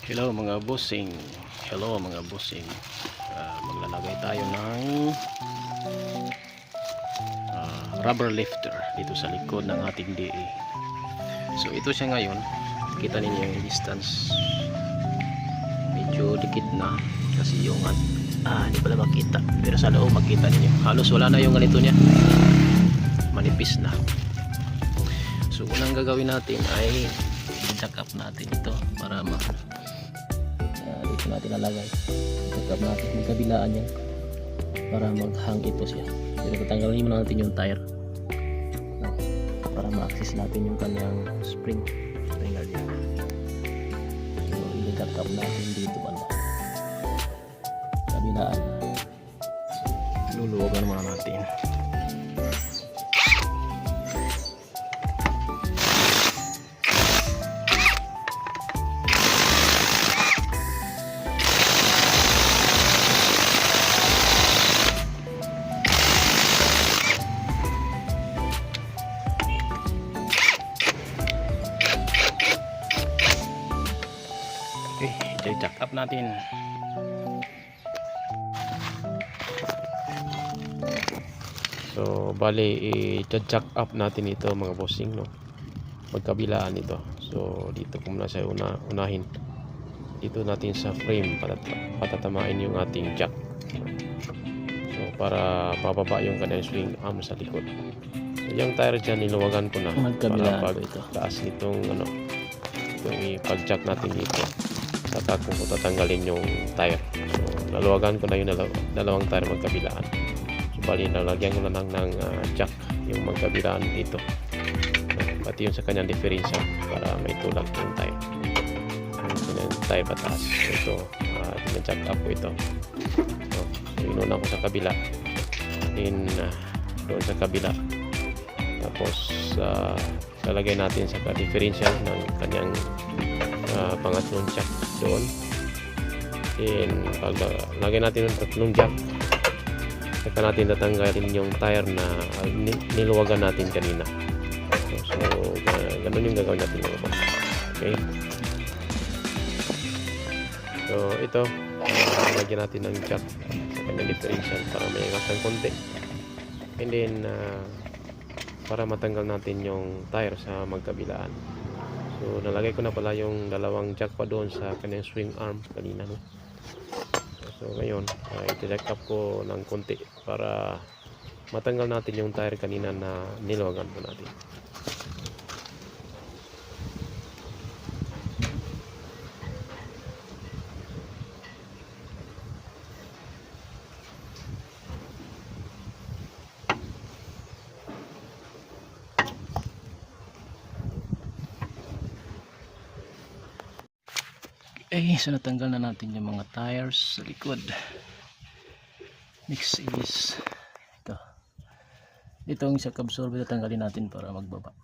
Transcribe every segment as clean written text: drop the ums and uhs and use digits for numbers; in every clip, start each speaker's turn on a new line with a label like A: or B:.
A: Hello mga bossing. Hello mga bossing. Maglalagay tayo ng rubber lifter dito sa likod ng ating DA. So ito siya ngayon. Kita ninyo yung distance. Medyo dikit na kasi yung hindi pala makita. Pero sa loob makita ninyo. Halos wala na yung ganito niya. Manipis na. So unang gagawin natin ay i-jack up natin ito para dito natin lalagay. Jack up natin yung kabilaan niya para mag-hang ito siya. Pero tatanggalin muna natin yung tire para ma-access natin yung kanyang spring. Tanggal yan. So i-jack up natin dito banda kabilaan. Luluwagan muna natin. Okay, i-jack up natin. So, bali i-jack up natin ito mga bossing, no? Magkabilaan ito. So, dito ko muna sa unahin. Dito natin sa frame patatamain yung ating jack. So, para pababa yung kanyang swing arm sa likod. So, yung tire dyan, niluwagan ko na para pagtaas nitong itong ipag-jack natin dito. Saka kung tatanggalin yung tire. So, naluwagan ko na yung dalawang tire magkabilaan. So, bali nalagyan ko na lang ng jack yung magkabilaan dito. Pati yung sa kanyang differential para may tulak yung tire. Yung tire pataas. So, ito, tina-jack up ko ito. So, inuna ko sa kabila. Then, doon sa kabila. Tapos, lalagay natin sa differential ng kanyang pangatlong jack doon. Then pag lagay natin ng tatlong jack, saka natin tatanggalin yung tire na niluwagan natin kanina. So ganun yung gagawin natin mga boss. Okay, so ito lagyan natin ng jack sa kanyang differential para may angat ng konti, and then para matanggal natin yung tire sa magkabilaan. So nalagay ko na pala yung dalawang jack pa doon sa kanyang swing arm kanina, no? So ngayon i-jack up ko ng konti para matanggal natin yung tire kanina na niluwagan po natin. So natanggal na natin yung mga tires sa likod. Next is itong shock absorber, tatanggalin natin para magbaba.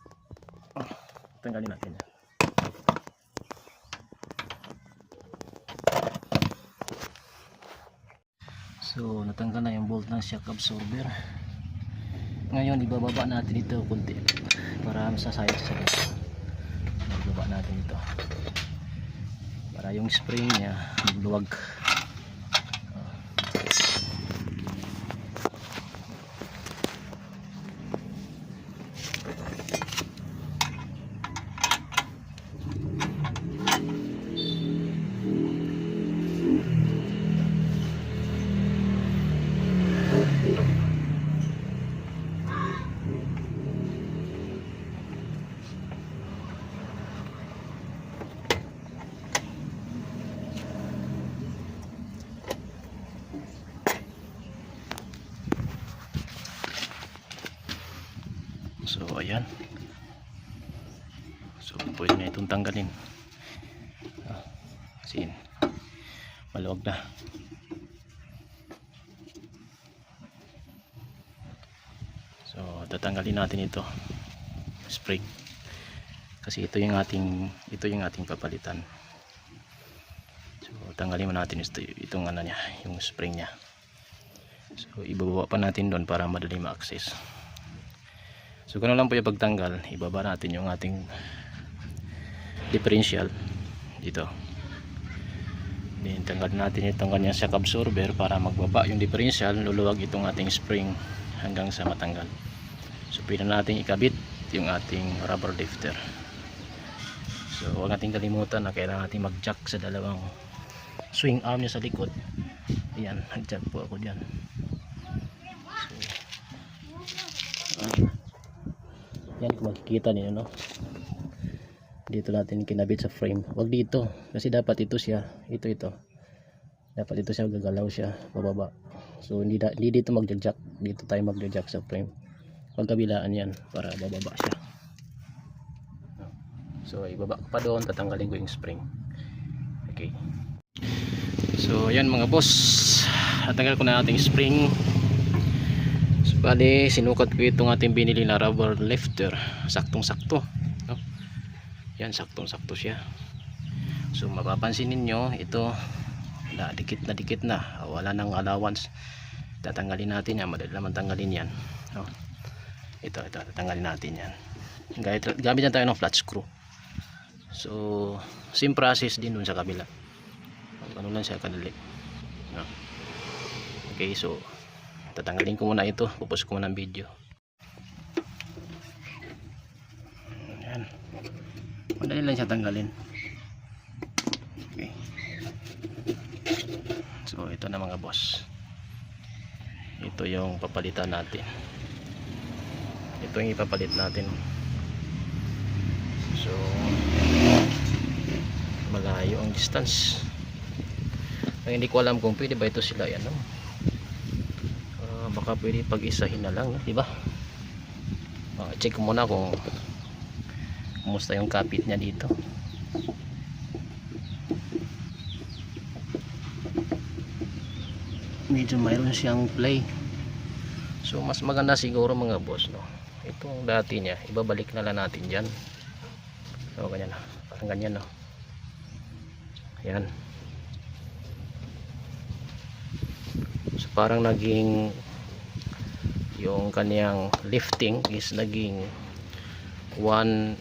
A: Tanggalin natin yan. So natanggal na yung bolt ng shock absorber. Ngayon ibababa natin ito kunti para masasayad sa likod. Ibababa natin ito para yung spring niya magluwag. So ayan. So pwede na itong tanggalin. Kasi maluwag na. So tatanggalin natin ito spring. Kasi ito yung ating papalitan. So tanggalin mo natin itong niya, yung spring niya. So ibababa pa natin doon para madali ma-access. So ganoon lang po yung pagtanggal. Ibaba natin yung ating differential dito.
B: Then tanggalin natin itong kanyang shock absorber para magbaba yung differential, luluwag itong ating spring hanggang sa matanggal. So pwede natin ikabit yung ating rubber lifter. So huwag natin kalimutan na kailangan natin mag-jack sa dalawang swing arm niya sa likod. Ayan, nag-jack po ako dyan. So, yan kung makikita niyo, no? Dito natin kinabit sa frame. Wag dito kasi dapat ito siya, ito dapat ito siya, gagalaw siya pababa. So hindi dito mag-jack, dito tayo mag-jack sa frame. Pagkabilaan yan para bababa siya. So ibaba ko pa doon, tatanggalin ko yung spring. Okay, so yan mga boss, natanggal ko na ating spring. So bali sinukat ko itong ating binili na rubber lifter, saktong sakto, no? Yan, saktong-sakto siya. So mapapansin ninyo, ito dikit na, wala nang allowance. Tatanggalin natin yan, madali naman tanggalin yan, no? Ito tatanggalin natin yan. Gamit na tayo ng flat screw. So same process din dun sa kabila. Ano lang siya kadali, no? Okay, so tatanggalin ko muna ito, pupus ko muna ng video. Yan, madali lang siya tanggalin. Okay, so ito na mga boss, ito yung papalitan natin, ito yung ipapalit natin. So malayo ang distance. Ang hindi ko alam kung pwede ba ito sila yan, no? Baka pwede pag-isahin na lang, di ba? Check ko muna kung kumusta yung kapit niya dito. Medyo mayroon siyang play. So mas maganda siguro mga boss, no? Itong dati niya, ibabalik na lang natin dyan. So ganyan na, parang ganyan, no? Yan. So parang naging yung kanyang lifting is naging 1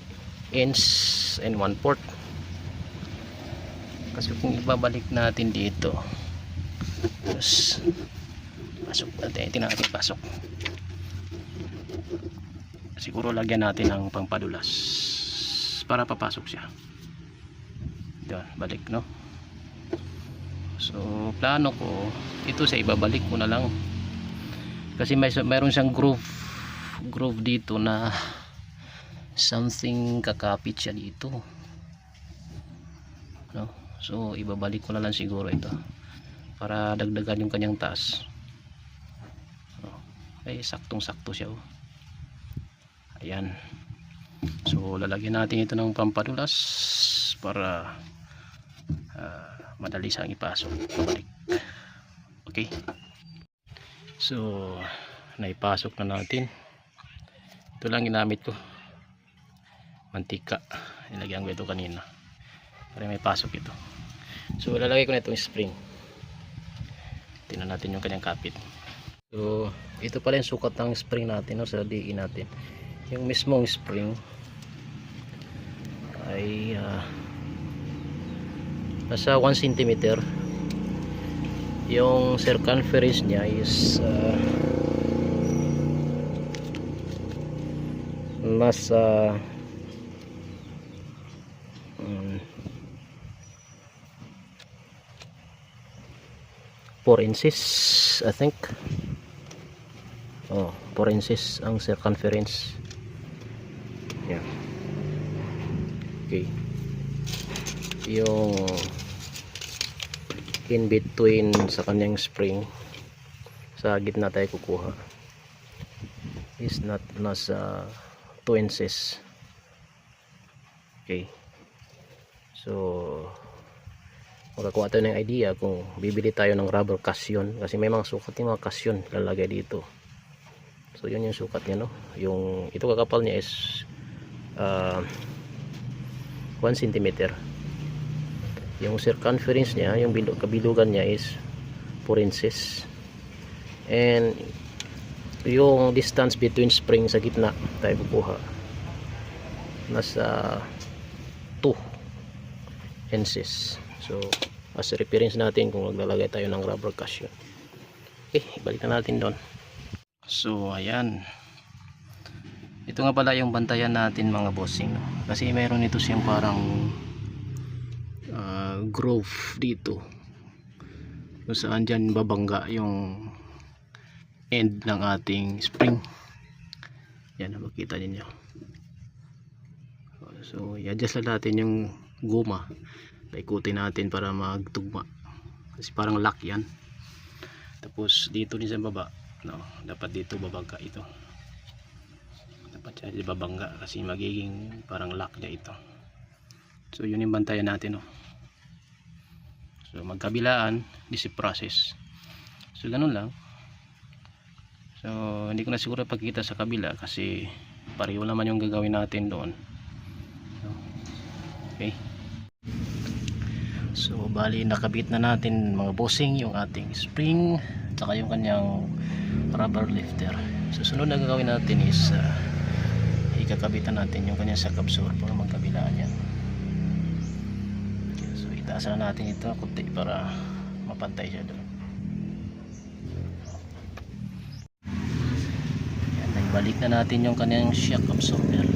B: inch and 1/4. Kasi kung ibabalik natin dito, tapos pasok natin, tingnan natin pasok. Siguro lagyan natin ng pampadulas para papasok siya. Yan, balik, no? So plano ko ito sa ibabalik ko na lang kasi mayroon siyang groove dito na something kakapit siya dito, no? So ibabalik ko na lang siguro ito para dagdagan yung kanyang taas. Okay, saktong sakto siya, oh. Ayan, so lalagyan natin ito ng pampadulas para madali siyang ipasok pabalik. Okay, so naipasok na natin. Ito lang ginamit ko, mantika, nilagyan ko ito kanina para may pasok ito. So lalagay ko na itong spring, tingnan natin yung kanyang kapit. So ito pala yung sukat ng spring natin, no, sa DE natin. Yung mismong spring ay nasa 1 cm. Yung circumference niya is nasa 4 inches I think. 4 inches ang circumference. Yeah. Okay, yung in between sa kanyang spring, sa gitna tayo kukuha, is nasa 2 inches. Okay, so makakuha tayo ng idea kung bibili tayo ng rubber cushion, kasi may mga sukat yung mga cushion lalagay dito. So yun yung sukat niya, no? Yung ito kakapal niya is 1 cm. Yung circumference niya, yung kabilugan niya is 4 inches. And yung distance between spring sa gitna tayo kukuha, nasa 2 inches. So as reference natin kung maglalagay tayo ng rubber cushion. Okay, ibalik na natin doon. So ayan, ito nga pala yung bantayan natin mga bossing, no? Kasi mayroon ito siyang parang groove dito kung saan dyan babangga yung end ng ating spring. Yan, makikita ninyo. So i-adjust lang natin yung guma, paikutin natin para magtugma kasi parang lock yan. Tapos dito din sa baba, no, dapat dito babangga ito, dapat siya babangga kasi magiging parang lock niya ito. So yun yung bantayan natin, no. So magkabilaan, this is process. So ganun lang. So hindi ko na siguro pagkita sa kabila kasi pareho naman yung gagawin natin doon. Okay. So bali nakabit na natin mga bossing yung ating spring tsaka yung kanyang rubber lifter. So sunod na gagawin natin is ikakabitan natin yung kanyang shock absorber magkabilaan yan. Okay, so itaas na natin ito kunti para mapantay siya doon. Balik na natin yung kanyang shock absorber.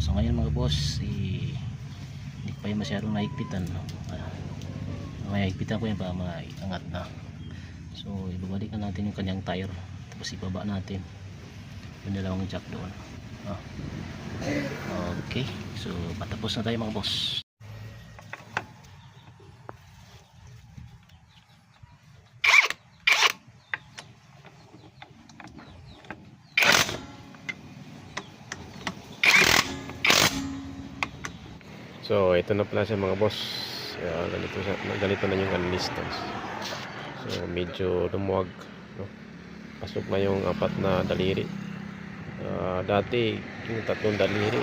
B: So ngayon mga boss, hindi pa yung masyadong nahigpitan, no? Mahigpitan ko yan para maiangat na. So ibabalik na natin yung kanyang tire, tapos ibaba natin yung dalawang jack doon. Okay, so patapos na tayo mga boss.
A: So ito na pala siya mga boss. Ganito na yung kanyang distance. So medyo lumuwag, no? Pasok na yung 4 na daliri. Dati yung 3 daliri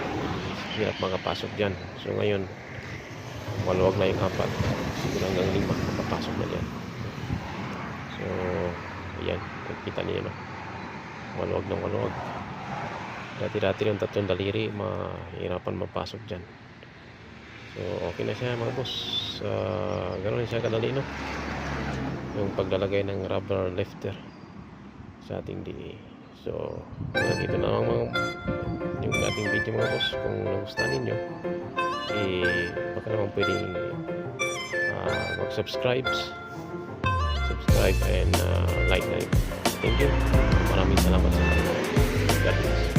A: hirap makapasok dyan. So ngayon maluwag na yung 4, siguro hanggang 5 makapasok na dyan. So ayan, kita niyo, no? Maluwag na maluwag. Dati yung 3 daliri mahirapan mapasok dyan. So okay na siya mga boss. Ganoon siya kadali, no, yung paglalagay ng rubber lifter sa ating DE. So dito na lang yung ating video mga boss. Kung nagustuhan ninyo, baka naman pwedeng mag-subscribe and like na rin. Thank you, maraming salamat sa inyo. God bless.